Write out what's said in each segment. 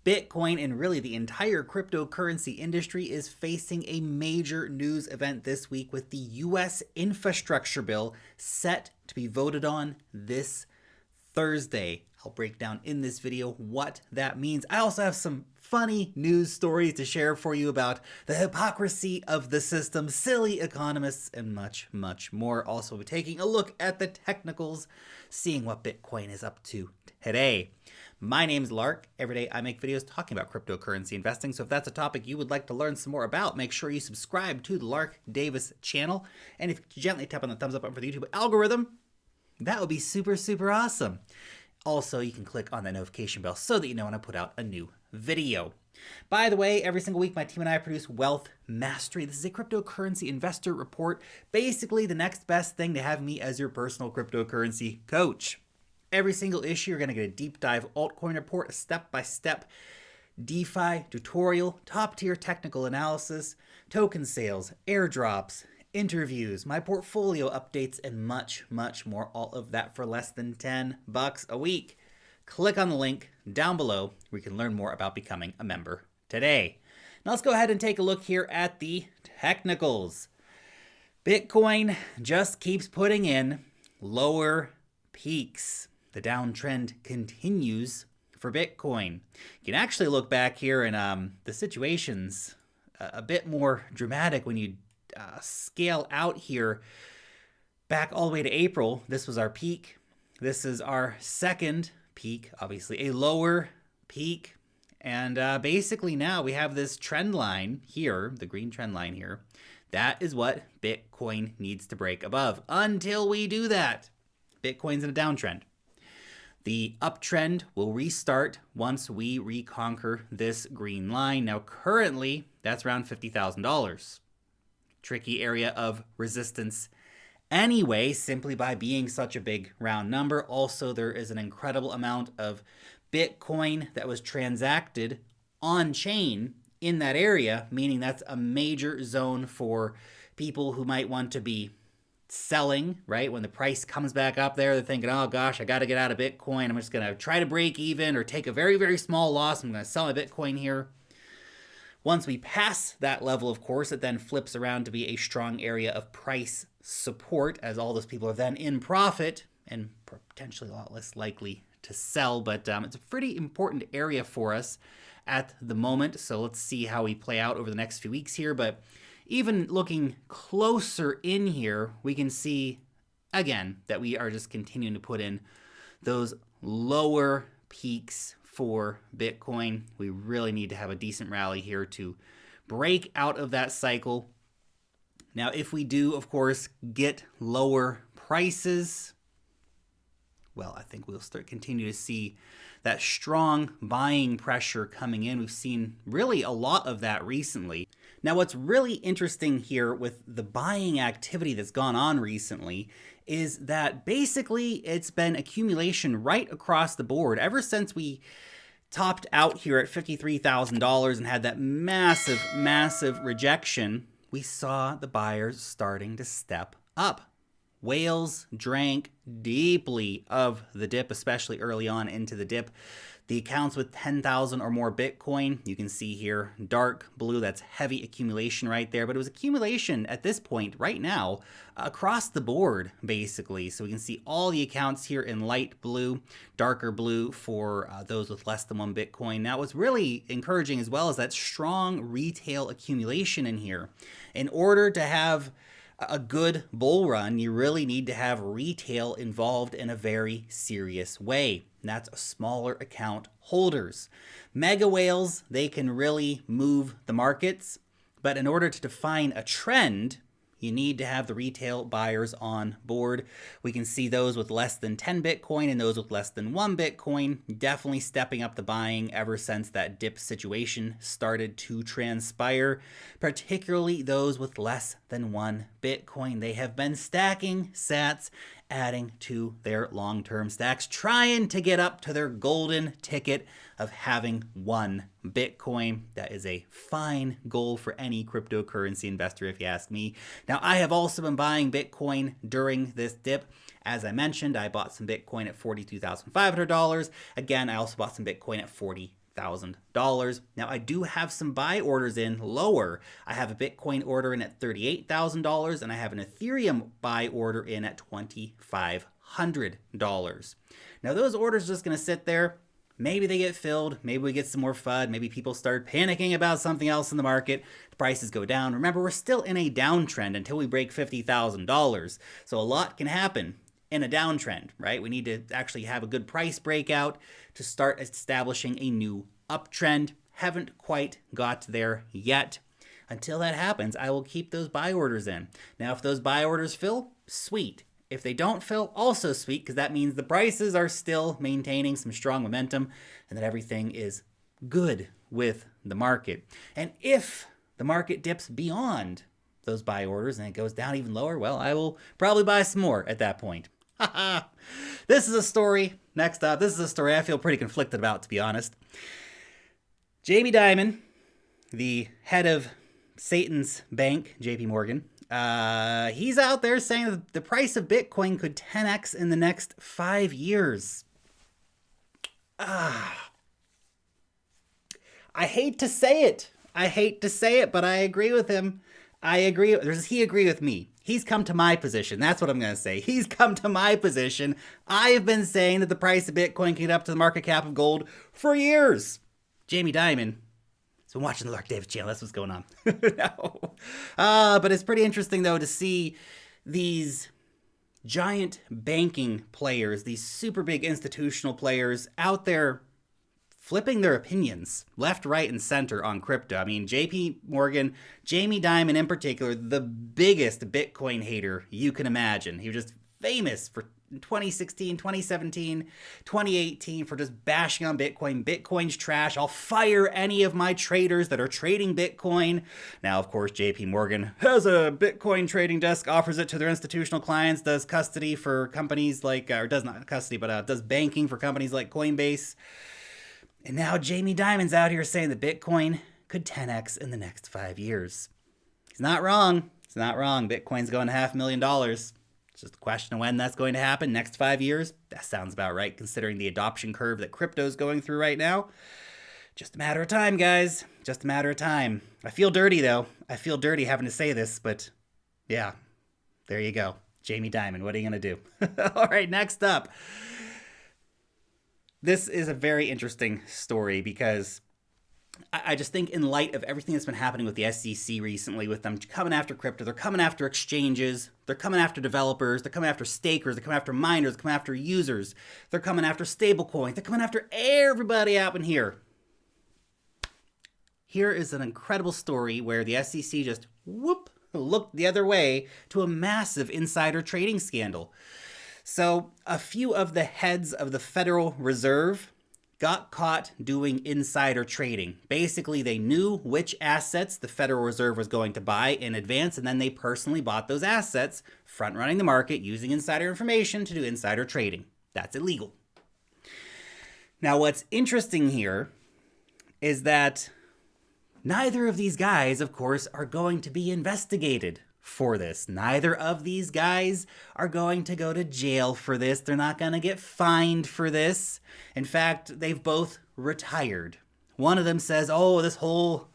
Bitcoin and really the entire cryptocurrency industry is facing a major news event this week with the US infrastructure bill set to be voted on this Thursday. I'll break down in this video what that means. I also have some funny news stories to share for you about the hypocrisy of the system, silly economists, and much, much more. Also, we're taking a look at the technicals, seeing what Bitcoin is up to today. My name's Lark. Every day I make videos talking about cryptocurrency investing, so if that's a topic you would like to learn some more about, make sure you subscribe to the Lark Davis channel. And if you gently tap on the thumbs up button for the YouTube algorithm, that would be super, super awesome. Also, you can click on that notification bell so that you know when I put out a new video. By the way, every single week my team and I produce Wealth Mastery. This is a cryptocurrency investor report, basically the next best thing to have me as your personal cryptocurrency coach. Every single issue, you're going to get a deep dive altcoin report, a step-by-step DeFi tutorial, top-tier technical analysis, token sales, airdrops, interviews, my portfolio updates, and much, much more. All of that for less than $10 a week. Click on the link down below where you can learn more about becoming a member today. Now let's go ahead and take a look here at the technicals. Bitcoin just keeps putting in lower peaks. The downtrend continues for Bitcoin. You can actually look back here and the situation's a bit more dramatic when you scale out here back all the way to April. This was our peak. This is our second peak, obviously a lower peak. And basically now we have this trend line here, the green trend line here. That is what Bitcoin needs to break above. Until we do that, Bitcoin's in a downtrend. The uptrend will restart once we reconquer this green line. Now currently, that's around $50,000. Tricky area of resistance anyway, simply by being such a big round number. Also, there is an incredible amount of Bitcoin that was transacted on chain in that area, meaning that's a major zone for people who might want to be selling, right? When the price comes back up there, they're thinking, oh gosh, I got to get out of Bitcoin. I'm just going to try to break even or take a very, very small loss. I'm going to sell my Bitcoin here. Once we pass that level, of course, it then flips around to be a strong area of price support, as all those people are then in profit and potentially a lot less likely to sell. But it's a pretty important area for us at the moment. So let's see how we play out over the next few weeks here. But even looking closer in here, we can see, again, that we are just continuing to put in those lower peaks for Bitcoin. We really need to have a decent rally here to break out of that cycle. Now, if we do, of course, get lower prices, well, I think we'll continue to see that strong buying pressure coming in. We've seen really a lot of that recently. Now, what's really interesting here with the buying activity that's gone on recently is that basically it's been accumulation right across the board. Ever since we topped out here at $53,000 and had that massive, massive rejection, we saw the buyers starting to step up. Whales drank deeply of the dip, especially early on into the dip. The accounts with 10,000 or more Bitcoin, you can see here, dark blue, that's heavy accumulation right there. But it was accumulation at this point right now across the board, basically. So we can see all the accounts here in light blue, darker blue for those with less than one Bitcoin. Now, what's really encouraging as well is that strong retail accumulation in here. In order to have a good bull run, you really need to have retail involved in a very serious way. And that's smaller account holders. Mega whales, they can really move the markets, but in order to define a trend, you need to have the retail buyers on board. We can see those with less than 10 Bitcoin and those with less than 1 Bitcoin definitely stepping up the buying ever since that dip situation started to transpire, particularly those with less than 1 Bitcoin. They have been stacking sats, adding to their long-term stacks, trying to get up to their golden ticket of having 1 Bitcoin. That is a fine goal for any cryptocurrency investor, if you ask me. Now, I have also been buying Bitcoin during this dip. As I mentioned, I bought some Bitcoin at $42,500. Again, I also bought some Bitcoin at $40,000. Now, I do have some buy orders in lower. I have a Bitcoin order in at $38,000, and I have an Ethereum buy order in at $2,500. Now, those orders are just going to sit there. Maybe they get filled. Maybe we get some more FUD. Maybe people start panicking about something else in the market. The prices go down. Remember, we're still in a downtrend until we break $50,000. So a lot can happen in a downtrend, right? We need to actually have a good price breakout to start establishing a new uptrend. Haven't quite got there yet. Until that happens, I will keep those buy orders in. Now, if those buy orders fill, sweet. If they don't fill, also sweet, because that means the prices are still maintaining some strong momentum and that everything is good with the market. And if the market dips beyond those buy orders and it goes down even lower, well, I will probably buy some more at that point. This is a story. Next up, this is a story I feel pretty conflicted about, to be honest. Jamie Dimon, the head of Satan's bank, JP Morgan, he's out there saying that the price of Bitcoin could 10x in the next 5 years. I hate to say it. But I agree with him. He agree with me. He's come to my position. That's what I'm going to say. He's come to my position. I've been saying that the price of Bitcoin can get up to the market cap of gold for years. Jamie Dimon has been watching the Lark Davis channel. That's what's going on. No. But it's pretty interesting, though, to see these giant banking players, these super big institutional players out there flipping their opinions left, right, and center on crypto. I mean, JP Morgan, Jamie Dimon in particular, the biggest Bitcoin hater you can imagine. He was just famous for 2016, 2017, 2018 for just bashing on Bitcoin. Bitcoin's trash. I'll fire any of my traders that are trading Bitcoin. Now, of course, JP Morgan has a Bitcoin trading desk, offers it to their institutional clients, does custody for companies like, or does not custody, but does banking for companies like Coinbase. And now Jamie Dimon's out here saying that Bitcoin could 10x in the next 5 years. He's not wrong. It's not wrong. Bitcoin's going to $500,000. It's just a question of when that's going to happen. Next 5 years? That sounds about right, considering the adoption curve that crypto's going through right now. Just a matter of time, guys. Just a matter of time. I feel dirty, though. I feel dirty having to say this, but yeah, there you go. Jamie Dimon, what are you going to do? All right, next up. This is a very interesting story because I just think in light of everything that's been happening with the SEC recently, with them coming after crypto, they're coming after exchanges, they're coming after developers, they're coming after stakers, they're coming after miners, they're coming after users, they're coming after stablecoins, they're coming after everybody out in here. Here is an incredible story where the SEC just looked the other way to a massive insider trading scandal. So a few of the heads of the Federal Reserve got caught doing insider trading. Basically, they knew which assets the Federal Reserve was going to buy in advance, and then they personally bought those assets, front-running the market using insider information to do insider trading. That's illegal. Now, what's interesting here is that neither of these guys, of course, are going to be investigated for this. Neither of these guys are going to go to jail for this. They're not going to get fined for this. In fact, they've both retired. One of them says, oh, this whole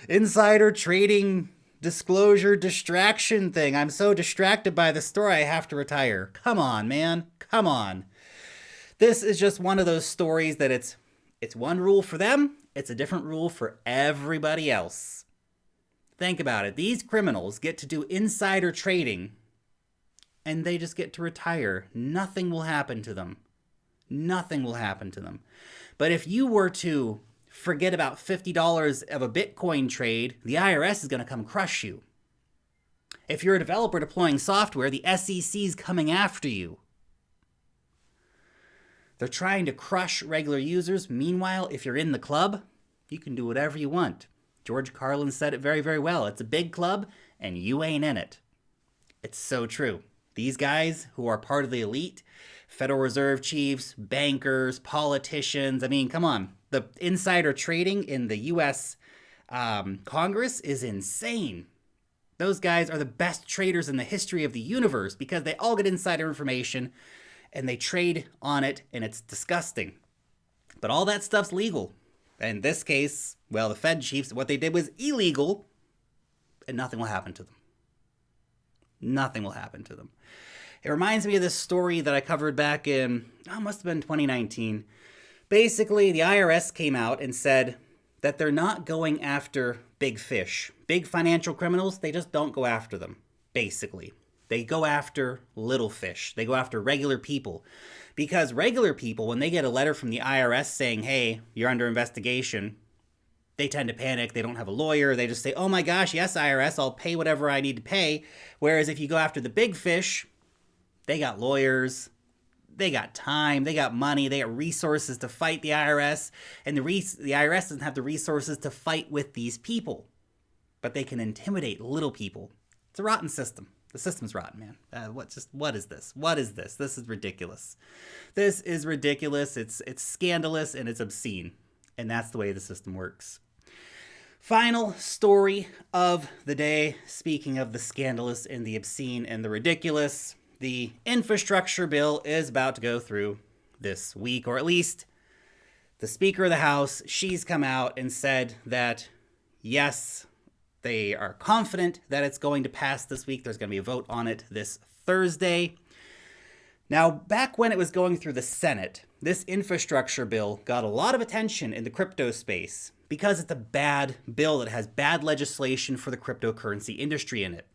insider trading disclosure distraction thing. I'm so distracted by the story, I have to retire. Come on, man. Come on. This is just one of those stories that it's one rule for them. It's a different rule for everybody else. Think about it. These criminals get to do insider trading and they just get to retire. Nothing will happen to them. Nothing will happen to them. But if you were to forget about $50 of a Bitcoin trade, the IRS is going to come crush you. If you're a developer deploying software, the SEC is coming after you. They're trying to crush regular users. Meanwhile, if you're in the club, you can do whatever you want. George Carlin said it very, very well. It's a big club, and you ain't in it. It's so true. These guys who are part of the elite, Federal Reserve chiefs, bankers, politicians, I mean, come on. The insider trading in the U.S. Congress is insane. Those guys are the best traders in the history of the universe because they all get insider information, and they trade on it, and it's disgusting. But all that stuff's legal. In this case, well, the Fed chiefs, what they did was illegal, and nothing will happen to them. Nothing will happen to them. It reminds me of this story that I covered back in, must have been 2019. Basically, the IRS came out and said that they're not going after big fish. Big financial criminals, they just don't go after them, basically. They go after little fish. They go after regular people. Because regular people, when they get a letter from the IRS saying, hey, you're under investigation, they tend to panic. They don't have a lawyer. They just say, oh my gosh, yes, IRS, I'll pay whatever I need to pay. Whereas if you go after the big fish, they got lawyers, they got time, they got money, they got resources to fight the IRS. And the IRS doesn't have the resources to fight with these people. But they can intimidate little people. It's a rotten system. The system's rotten, man. What is this? What is this? This is ridiculous. This is ridiculous. It's scandalous and it's obscene. And that's the way the system works. Final story of the day. Speaking of the scandalous and the obscene and the ridiculous, the infrastructure bill is about to go through this week, or at least the Speaker of the House, she's come out and said that, yes, they are confident that it's going to pass this week. There's going to be a vote on it this Thursday. Now, back when it was going through the Senate, this infrastructure bill got a lot of attention in the crypto space because it's a bad bill that has bad legislation for the cryptocurrency industry in it.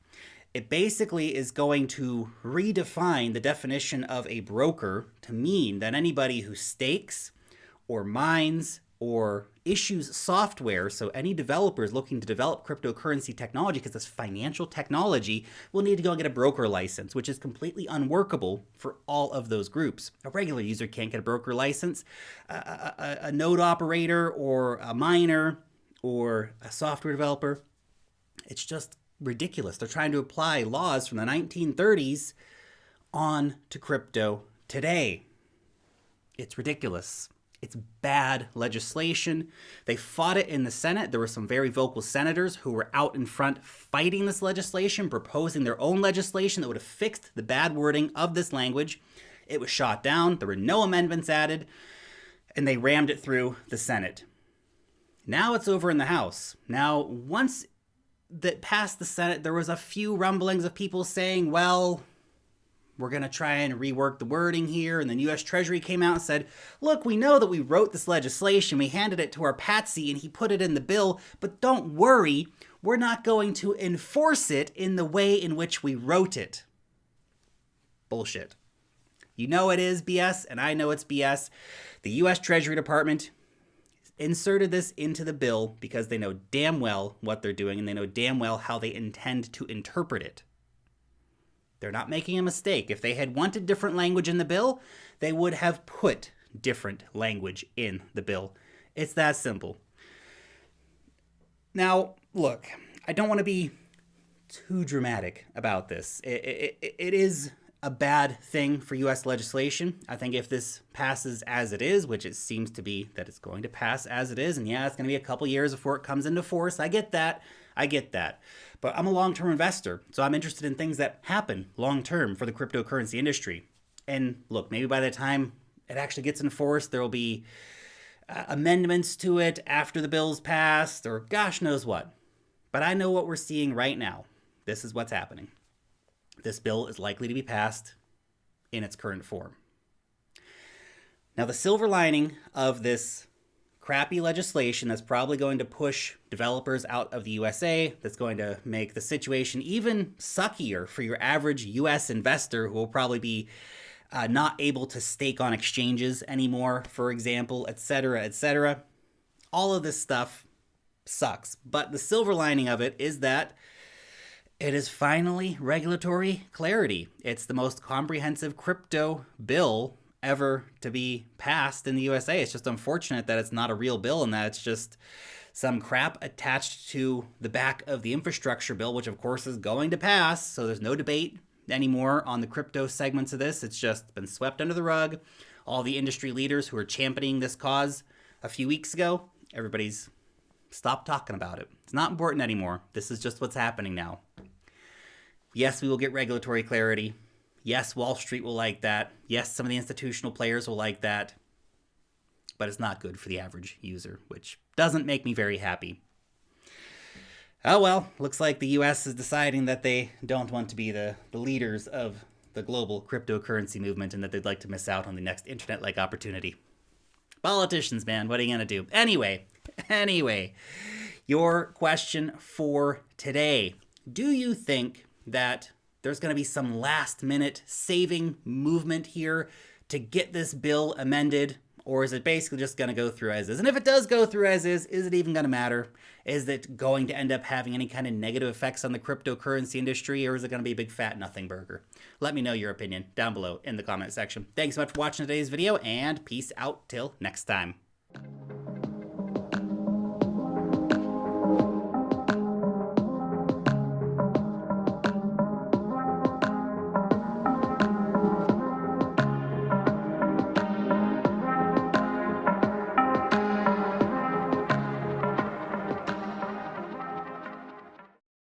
It basically is going to redefine the definition of a broker to mean that anybody who stakes or mines or issues software, so any developers looking to develop cryptocurrency technology, because it's financial technology, will need to go and get a broker license, which is completely unworkable for all of those groups. A regular user can't get a broker license. A node operator or a miner or a software developer, it's just ridiculous. They're trying to apply laws from the 1930s on to crypto today. It's ridiculous. It's bad legislation. They fought it in the Senate. There were some very vocal senators who were out in front fighting this legislation, proposing their own legislation that would have fixed the bad wording of this language. It was shot down. There were no amendments added, and they rammed it through the Senate. Now it's over in the House. Now, once that passed the Senate, there was a few rumblings of people saying, well, we're going to try and rework the wording here. And then U.S. Treasury came out and said, look, we know that we wrote this legislation. We handed it to our patsy and he put it in the bill. But don't worry, we're not going to enforce it in the way in which we wrote it. Bullshit. You know it is BS, and I know it's BS. The U.S. Treasury Department inserted this into the bill because they know damn well what they're doing and they know damn well how they intend to interpret it. They're not making a mistake. If they had wanted different language in the bill, they would have put different language in the bill. It's that simple. Now, look, I don't want to be too dramatic about this. It is a bad thing for U.S. legislation. I think if this passes as it is, which it seems to be that it's going to pass as it is, and yeah, it's going to be a couple years before it comes into force. I get that. But I'm a long-term investor, so I'm interested in things that happen long-term for the cryptocurrency industry. And look, maybe by the time it actually gets enforced, there will be amendments to it after the bill's passed, or gosh knows what. But I know what we're seeing right now. This is what's happening. This bill is likely to be passed in its current form. Now, the silver lining of this crappy legislation that's probably going to push developers out of the USA, that's going to make the situation even suckier for your average US investor who will probably be not able to stake on exchanges anymore, for example, etc., etc. All of this stuff sucks. But the silver lining of it is that it is finally regulatory clarity. It's the most comprehensive crypto bill ever to be passed in the USA. It's just unfortunate that it's not a real bill and that it's just some crap attached to the back of the infrastructure bill, which of course is going to pass. So there's no debate anymore on the crypto segments of this. It's just been swept under the rug. All the industry leaders who were championing this cause a few weeks ago, everybody's stopped talking about it. It's not important anymore. This is just what's happening now. Yes, we will get regulatory clarity. Yes, Wall Street will like that. Yes, some of the institutional players will like that. but it's not good for the average user, which doesn't make me very happy. Oh well, looks like the US is deciding that they don't want to be the leaders of the global cryptocurrency movement and that they'd like to miss out on the next internet-like opportunity. Politicians, man, what are you gonna do? Anyway, your question for today. Do you think that there's going to be some last-minute saving movement here to get this bill amended? Or is it basically just going to go through as is? And if it does go through as is it even going to matter? Is it going to end up having any kind of negative effects on the cryptocurrency industry, or is it going to be a big fat nothing burger? Let me know your opinion down below in the comment section. Thanks so much for watching today's video, and peace out till next time.